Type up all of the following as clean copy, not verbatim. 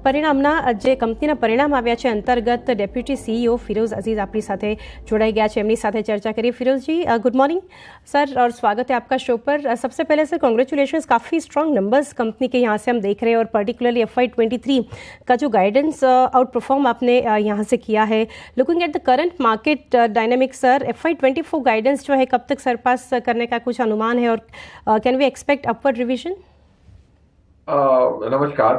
પરિણામના જે કંપનીના પરિણામ આવ્યા છે અંતર્ગત ડેપ્યુટી સીईओ फिरोज अजीज अपनी साथे जोड़ाई गया है, एमनी साथे चर्चा करिए। फिरोज जी, गुड मॉर्निंग सर और स्वागत है आपका शो पर। सबसे पहले सर कॉन्ग्रेचुलेशंस, काफ़ी स्ट्रॉन्ग नंबर्स कंपनी के यहाँ से हम देख रहे हैं और पर्टिकुलरली FY23 का जो गाइडेंस आउट परफॉर्म आपने यहाँ से किया है। Looking at the current market dynamics sir, FY24 guidance जो है कब तक सरपास करने का कुछ अनुमान है और can we expect upward revision? नमस्कार।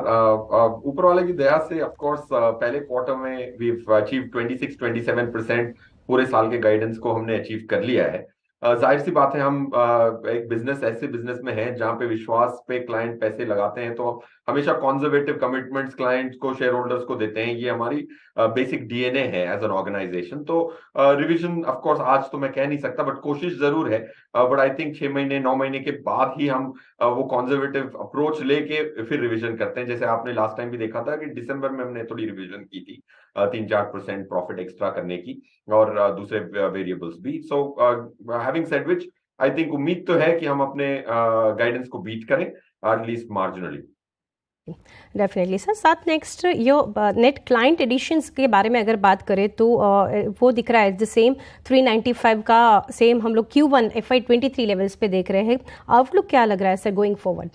ऊपर वाले की दया से ऑफ कोर्स पहले क्वार्टर में वी अचीव 26-27% पूरे साल के गाइडेंस को हमने अचीव कर लिया है। जाहिर सी बात है, हम एक बिजनेस ऐसे बिजनेस में है जहां पे विश्वास पे क्लाइंट पैसे लगाते हैं, तो हमेशा कॉन्जर्वेटिव कमिटमेंट्स क्लाइंट्स को, शेयर होल्डर्स को देते हैं। ये हमारी बेसिक डीएनए है एज एन ऑर्गेनाइजेशन। तो रिवीजन ऑफ कोर्स आज तो मैं कह नहीं सकता, बट कोशिश जरूर है। बट आई थिंक 6 महीने 9 महीने के बाद ही हम वो कॉन्जर्वेटिव अप्रोच लेके फिर रिवीजन करते हैं। जैसे आपने लास्ट टाइम भी देखा था कि दिसंबर में हमने थोड़ी रिवीजन की थी 3-4% प्रॉफिट एक्स्ट्रा करने की, और दूसरे वेरिएबल्स भी। So having said which, I think उम्मीद तो है कि हम अपने गाइडेंस को बीट करें, एटलीस्ट मार्जिनली। Definitely sir. साथ नेक्स्ट यो नेट क्लाइंट एडिशंस के बारे में अगर बात करें तो वो दिख रहा है द सेम 395 का सेम हम लोग Q1 FY23 लेवल्स पे देख रहे हैं। आउटलुक क्या लग रहा है सर गोइंग फॉरवर्ड?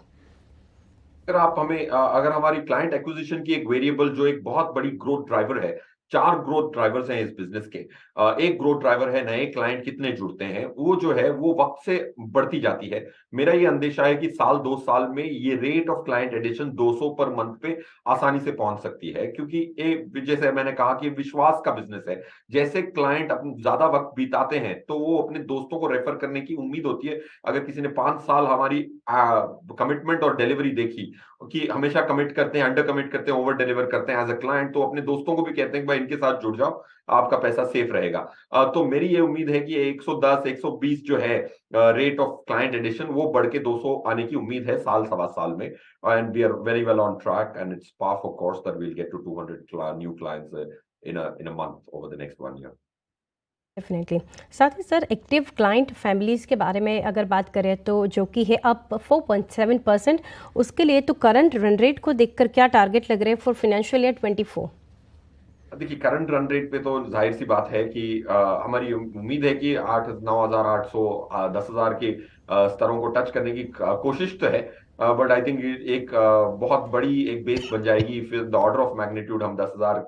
अगर आप हमें अगर हमारी क्लाइंट एक्विजिशन की एक वेरिएबल जो एक बहुत बड़ी ग्रोथ ड्राइवर है, 4 ग्रोथ ड्राइवर्स हैं इस बिजनेस के। एक ग्रोथ ड्राइवर है नए क्लाइंट कितने जुड़ते हैं, वो जो है वो वक्त से बढ़ती जाती है। मेरा ये अंदेशा है कि साल 2 साल में ये rate of client addition 200 per month पे आसानी से पहुंच सकती है, क्योंकि जैसे मैंने कहा कि विश्वास का बिजनेस है। जैसे क्लाइंट अपने ज्यादा वक्त बिताते हैं तो वो अपने दोस्तों को रेफर करने की उम्मीद होती है। अगर किसी ने 5 साल हमारी कमिटमेंट और डिलीवरी देखी कि हमेशा कमिट करते हैं, अंडर कमिट करते हैं, ओवर डिलीवर करते हैं एज अ क्लाइंट, तो अपने दोस्तों को भी कहते हैं कि भाई इनके साथ जुड़ जाओ, आपका पैसा सेफ रहेगा। तो मेरी ये उम्मीद है कि 110 120 जो है रेट ऑफ क्लाइंट एडिशन, वो बढ़ के 200 आने की उम्मीद है साल सवा साल में। And we are very well on track and it's path of course that we will get to 200 new clients in a month over the next 1 year. Definitely. साथ ही सर एक्टिव क्लाइंट फैमिलीज़ के बारे में अगर बात करें तो जो कि है अप 4.7%, उसके लिए तो करंट रन रेट को देखकर क्या टारगेट लग रहे हैं फॉर फाइनेंशियल ईयर 24? देखिए, करंट रन रेट पे तो जाहिर सी बात है कि हमारी उम्मीद है कि 9,800 10,000 के स्तरों को टच करने की कोशिश तो है। बट आई थिंक एक बहुत बड़ी एक बेस बन जाएगी। फिर द ऑर्डर ऑफ मैग्नीट्यूड हम 10,000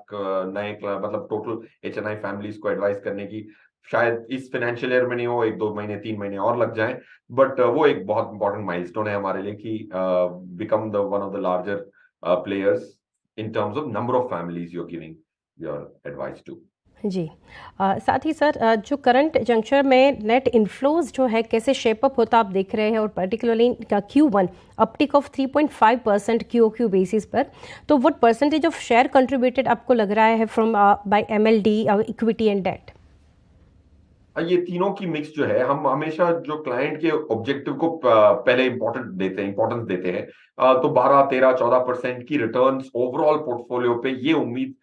नए मतलब टोटल HNI फैमिलीज को एडवाइस करने की शायद इस फाइनेंशियल ईयर में नहीं हो, 1-2 महीने 3 महीने और लग जाएं। बट वो एक बहुत इंपॉर्टेंट माइलस्टोन है हमारे लिए कि become the one of the larger players in terms of number of families you are giving your advice to। जी। साथ ही सर जो करंट जंक्चर में नेट इनफ्लोज जो है कैसे शेप अप होता आप देख रहे हैं, और particularly Q1 uptick of 3.5% QOQ basis पर, तो what percentage of share contributed आपको लग रहा है from by MLD, equity and debt? ये तीनों की मिक्स जो है, हम हमेशा जो क्लाइंट के ऑब्जेक्टिव को पहले इंपॉर्टेंस देते हैं। तो 12-13-14% की रिटर्न्स ओवरऑल पोर्टफोलियो पे ये उम्मीद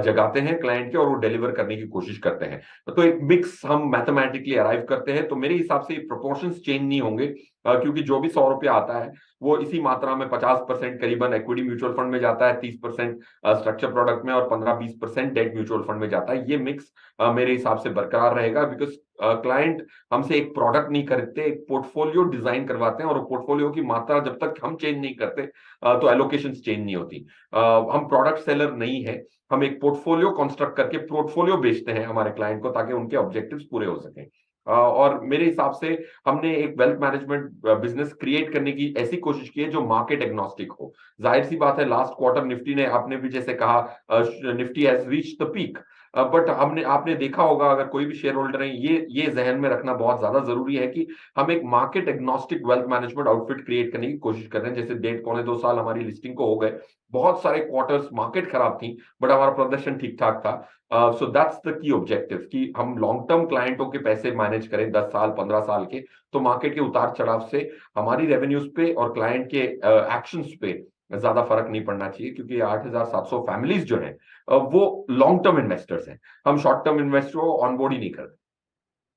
जगाते हैं क्लाइंट के, और वो डिलीवर करने की कोशिश करते हैं। तो एक मिक्स हम मैथमेटिकली अराइव करते हैं। तो मेरे हिसाब से प्रोपोर्शंस चेंज नहीं होंगे, क्योंकि जो भी 100 रुपया आता है वो इसी मात्रा में 50% करीबन इक्विटी म्यूचुअल फंड में जाता है, 30% स्ट्रक्चर प्रोडक्ट में, और 15-20% डेट म्यूचुअल फंड में जाता है। ये मिक्स मेरे हिसाब से बरकरार रहेगा, बिकॉज क्लाइंट हमसे एक प्रोडक्ट नहीं खरीदते, एक पोर्टफोलियो डिजाइन करवाते हैं, और पोर्टफोलियो की मात्रा जब तक हम चेंज नहीं करते तो एलोकेशंस चेंज नहीं होती। हम प्रोडक्ट सेलर नहीं है, हम एक पोर्टफोलियो कंस्ट्रक्ट करके पोर्टफोलियो बेचते हैं हमारे क्लाइंट को, ताकि उनके ऑब्जेक्टिव्स पूरे हो सकें। और मेरे हिसाब से हमने एक वेल्थ मैनेजमेंट बिजनेस क्रिएट करने की ऐसी कोशिश की है जो मार्केट एग्नोस्टिक हो। जाहिर सी बात है, लास्ट क्वार्टर निफ्टी ने, आपने भी जैसे कहा, Nifty has reached the peak. But आपने देखा होगा, अगर कोई भी शेयर होल्डर है, ये जहन में रखना बहुत ज्यादा जरूरी है कि हम एक market agnostic wealth management outfit create करने की कोशिश कर रहे हैं। जैसे 1.5-2 साल हमारी लिस्टिंग को हो गए, बहुत सारे क्वार्टर्स मार्केट खराब थी, बट हमारा प्रदर्शन ठीक ठाक था। So that's the key objective कि हम लॉन्ग टर्म क्लाइंटों के पैसे मैनेज करें 10 साल 15 साल के। तो मार्केट के उतार चढ़ाव से हमारी रेवेन्यूज पे और क्लाइंट के एक्शंस पे ज्यादा फर्क नहीं पड़ना चाहिए, क्योंकि 8,700 फैमिलीज जो हैं वो लॉन्ग टर्म इन्वेस्टर्स हैं। हम शॉर्ट टर्म इन्वेस्टर को ऑनबोर्ड ही नहीं करते।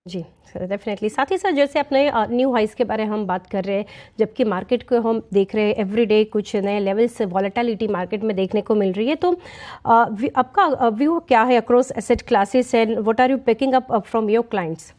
जी सर, डेफिनेटली। साथ ही साथ जैसे अपने न्यू हाइस के बारे में हम बात कर रहे हैं, जबकि मार्केट को हम देख रहे हैं एवरीडे कुछ नए लेवल्स वॉलेटिलिटी मार्केट में देखने को मिल रही है, तो आपका व्यू क्या है across asset classes and what are you picking up from your clients?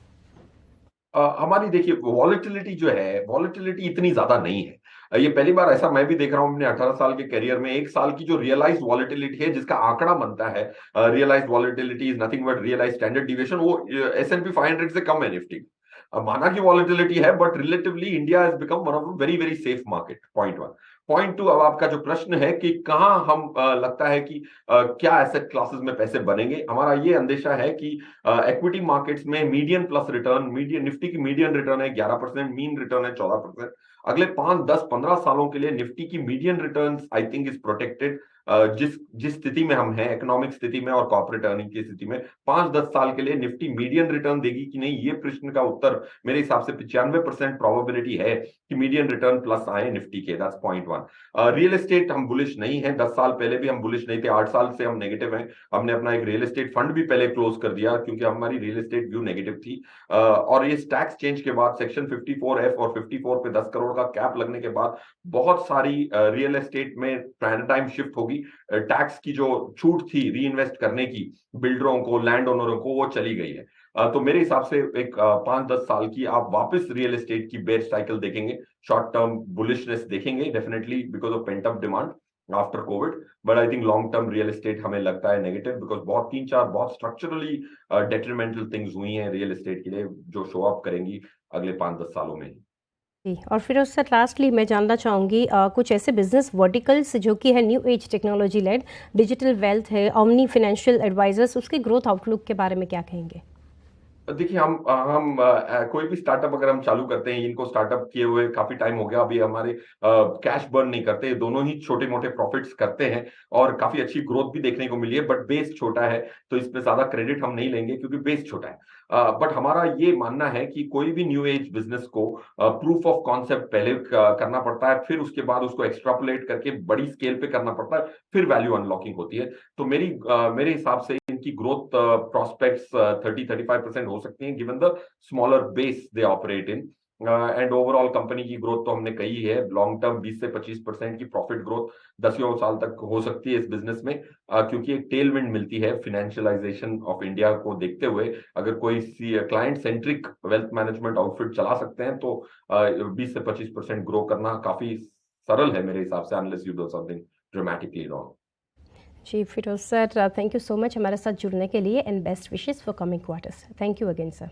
हमारी देखिए वॉलेटिलिटी जो है वॉलेटिलिटी इतनी ज्यादा नहीं है। ये पहली बार ऐसा मैं भी देख रहा हूं अपने 18 साल के करियर में। एक साल की जो रियलाइज वॉलेटिलिटी है जिसका आंकड़ा बनता है, realise volatility is nothing but realise standard deviation, वो S&P 500 से कम है निफ्टी। माना की वॉलेटिलिटी है but relatively India has become one of very very safe market. Point one. Point two, अब आपका जो प्रश्न है कि कहाँ हम लगता है कि क्या एसेट क्लासेस में पैसे बनेंगे, हमारा ये अंदेशा है कि इक्विटी मार्केट्स में median plus return, median Nifty की मीडियन रिटर्न है 11%, मीन रिटर्न है 14%। अगले 5, 10, 15 सालों के लिए निफ्टी की median return I think is protected. जिस जिस स्थिति में हम हैं, इकोनॉमिक स्थिति में और कॉर्पोरेट अर्निंग की स्थिति में, 5, 10 साल के लिए निफ्टी मीडियन रिटर्न देगी कि नहीं, ये प्रश्न का उत्तर मेरे हिसाब से 95% प्रोबेबिलिटी है कि मीडियन रिटर्न प्लस आए निफ्टी के। That's point one. Real estate हम बुलिश नहीं है, 10 साल पहले भी हम बुलिश नहीं थे, 8 साल से हम नेगेटिव हैं। हमने अपना एक रियल एस्टेट फंड भी पहले क्लोज कर दिया क्योंकि हमारी रियल एस्टेट व्यू नेगेटिव थी। और ये टैक्स चेंज के बाद सेक्शन 54F और 54 पे 10 करोड़ का कैप लगने के बाद बहुत सारी रियल एस्टेट में पैराडाइम शिफ्ट होगी। टैक्स की जो छूट थी री इन्वेस्ट करने की बिल्डरों को, लैंड ओनरों को, वो चली गई है। तो मेरे हिसाब से एक 5, 10 साल की आप वापस रियल एस्टेट की बेयर साइकिल देखेंगे, शॉर्ट टर्म बुलिशनेस देखेंगे definitely because of pent up demand after Covid. But I think long term real estate हमें लगता है नेगेटिव बिकॉज बहुत 3, 4 बहुत स्ट्रक्चरली डेट्रीमेंटल थिंग्स हुई हैं रियल एस्टेट के लिए जो शो अप करेंगी अगले 5, 10 सालों में। जी, और फिर उससे लास्टली मैं जानना चाहूँगी कुछ ऐसे बिजनेस वर्टिकल्स जो कि है new age technology led, digital wealth है, ओमनी फाइनेंशियल एडवाइजर्स, उसके ग्रोथ आउटलुक के बारे में क्या कहेंगे? देखिए हम कोई भी स्टार्टअप अगर हम चालू करते हैं, इनको स्टार्टअप किए हुए काफी टाइम हो गया, अभी हमारे कैश बर्न नहीं करते, दोनों ही छोटे मोटे प्रॉफिट्स करते हैं और काफी अच्छी ग्रोथ भी देखने को मिली है। बट बेस छोटा है तो इसमें ज्यादा क्रेडिट हम नहीं लेंगे क्योंकि बेस छोटा है। बट हमारा ये मानना है कि कोई भी न्यू एज बिजनेस को प्रूफ ऑफ कॉन्सेप्ट पहले करना पड़ता है, फिर उसके बाद उसको एक्सट्रापोलेट करके बड़ी स्केल पे करना पड़ता है, फिर वैल्यू अनलॉकिंग होती है। तो मेरे हिसाब से इनकी ग्रोथ प्रोस्पेक्ट्स 30-35% हो सकती हैं given the smaller base they operate in. And overall company की ग्रोथ तो हमने कही है, लॉन्ग टर्म 20 से 25% की प्रॉफिट ग्रोथ 10 साल तक हो सकती है इस बिजनेस में, क्योंकि एक टेल विंड मिलती है फिनेंशियलाइजेशन ऑफ इंडिया को देखते हुए। अगर कोई client centric wealth management outfit चला सकते हैं तो 20 से 25% ग्रो करना काफी सरल है मेरे हिसाब से, unless you do something dramatically wrong. जी Firoz sir, thank you so much हमारे साथ जुड़ने के लिए and best wishes for coming quarters. Thank you again sir.